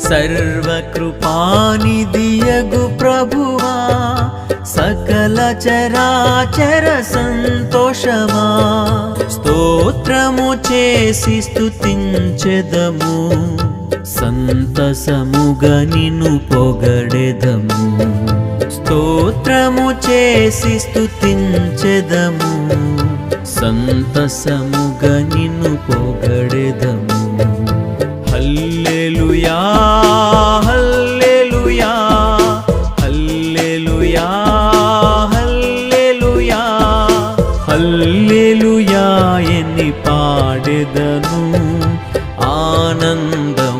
సర్వకృపానిధియగు ప్రభువా సకల చరాచర సంతోషమా స్తోత్రము చేసి స్తుతించెదము సంతసముగా నిన్ను పొగడెదము స్తోత్రము చేసి స్తుతించెదము సంతసముగా నిన్ను పొగడెదము హల్లెలూయా హల్లెలూయా హల్లెలూయా హల్లెలూయా హల్లెలూయా ఎన్ని పాడెదను ఆనందం